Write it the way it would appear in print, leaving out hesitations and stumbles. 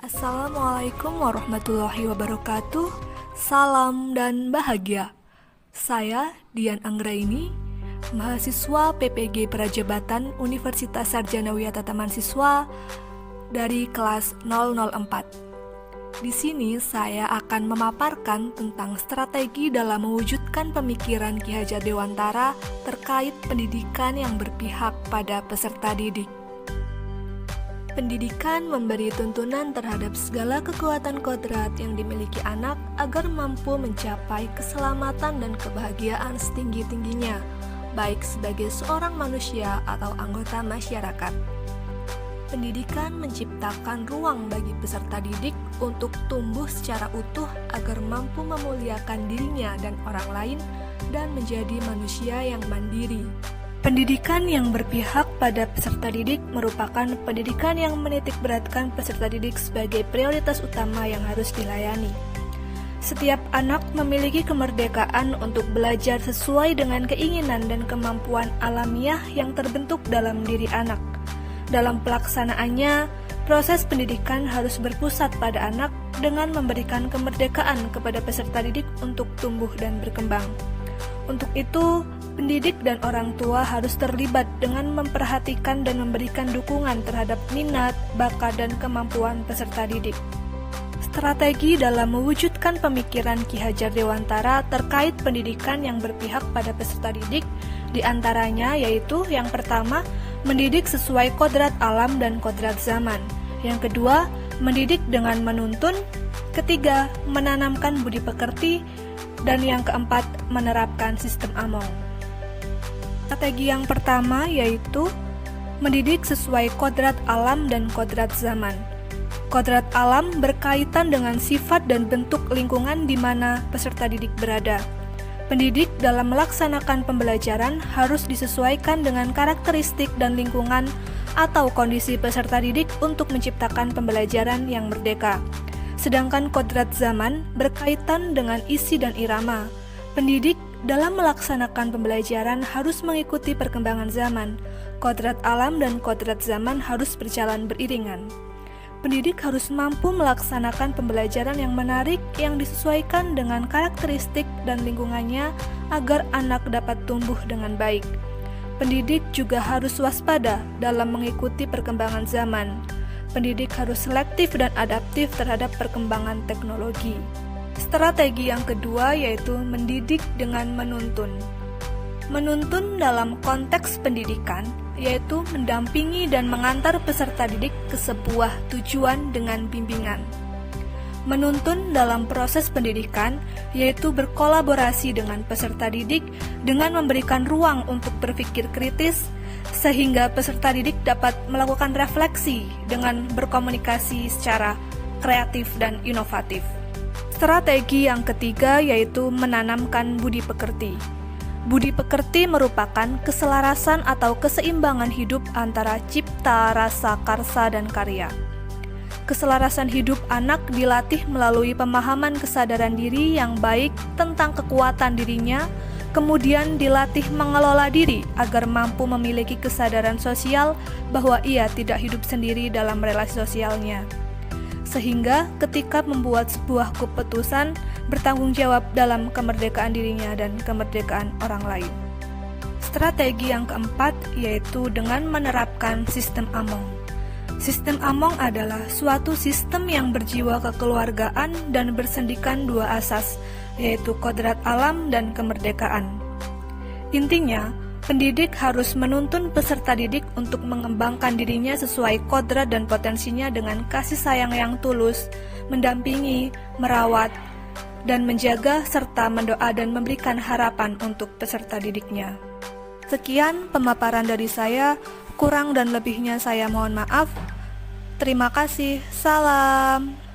Assalamualaikum warahmatullahi wabarakatuh. Salam dan bahagia. Saya Dian Anggraini, mahasiswa PPG Prajabatan Universitas Sarjana Wiyata Taman Siswa dari kelas 004. Di sini saya akan memaparkan tentang strategi dalam mewujudkan pemikiran Ki Hajar Dewantara terkait pendidikan yang berpihak pada peserta didik. Pendidikan memberi tuntunan terhadap segala kekuatan kodrat yang dimiliki anak agar mampu mencapai keselamatan dan kebahagiaan setinggi-tingginya, baik sebagai seorang manusia atau anggota masyarakat. Pendidikan menciptakan ruang bagi peserta didik untuk tumbuh secara utuh agar mampu memuliakan dirinya dan orang lain dan menjadi manusia yang mandiri. Pendidikan yang berpihak pada peserta didik merupakan pendidikan yang menitikberatkan peserta didik sebagai prioritas utama yang harus dilayani. Setiap anak memiliki kemerdekaan untuk belajar sesuai dengan keinginan dan kemampuan alamiah yang terbentuk dalam diri anak. Dalam pelaksanaannya, proses pendidikan harus berpusat pada anak dengan memberikan kemerdekaan kepada peserta didik untuk tumbuh dan berkembang. Untuk itu, pendidik dan orang tua harus terlibat dengan memperhatikan dan memberikan dukungan terhadap minat, bakat, dan kemampuan peserta didik. Strategi dalam mewujudkan pemikiran Ki Hajar Dewantara terkait pendidikan yang berpihak pada peserta didik diantaranya yaitu yang pertama, mendidik sesuai kodrat alam dan kodrat zaman. Yang kedua, mendidik dengan menuntun. Ketiga, menanamkan budi pekerti. Dan yang keempat, menerapkan sistem Among. Strategi yang pertama yaitu mendidik sesuai kodrat alam dan kodrat zaman. Kodrat alam berkaitan dengan sifat dan bentuk lingkungan di mana peserta didik berada. Pendidik dalam melaksanakan pembelajaran harus disesuaikan dengan karakteristik dan lingkungan atau kondisi peserta didik untuk menciptakan pembelajaran yang merdeka. Sedangkan kodrat zaman berkaitan dengan isi dan irama. Pendidik dalam melaksanakan pembelajaran harus mengikuti perkembangan zaman. Kodrat alam dan kodrat zaman harus berjalan beriringan. Pendidik harus mampu melaksanakan pembelajaran yang menarik yang disesuaikan dengan karakteristik dan lingkungannya agar anak dapat tumbuh dengan baik. Pendidik juga harus waspada dalam mengikuti perkembangan zaman. Pendidik harus selektif dan adaptif terhadap perkembangan teknologi. Strategi yang kedua yaitu mendidik dengan menuntun. Menuntun dalam konteks pendidikan yaitu mendampingi dan mengantar peserta didik ke sebuah tujuan dengan bimbingan. Menuntun dalam proses pendidikan yaitu berkolaborasi dengan peserta didik dengan memberikan ruang untuk berpikir kritis sehingga peserta didik dapat melakukan refleksi dengan berkomunikasi secara kreatif dan inovatif. Strategi yang ketiga yaitu menanamkan budi pekerti. Budi pekerti merupakan keselarasan atau keseimbangan hidup antara cipta, rasa, karsa, dan karya. Keselarasan hidup anak dilatih melalui pemahaman kesadaran diri yang baik tentang kekuatan dirinya, kemudian dilatih mengelola diri agar mampu memiliki kesadaran sosial bahwa ia tidak hidup sendiri dalam relasi sosialnya. Sehingga ketika membuat sebuah keputusan, bertanggung jawab dalam kemerdekaan dirinya dan kemerdekaan orang lain. Strategi yang keempat yaitu dengan menerapkan sistem Among. Sistem Among adalah suatu sistem yang berjiwa kekeluargaan dan bersendikan dua asas, yaitu kodrat alam dan kemerdekaan. Intinya, pendidik harus menuntun peserta didik untuk mengembangkan dirinya sesuai kodrat dan potensinya dengan kasih sayang yang tulus, mendampingi, merawat, dan menjaga serta mendoa dan memberikan harapan untuk peserta didiknya. Sekian pemaparan dari saya, kurang dan lebihnya saya mohon maaf. Terima kasih, salam.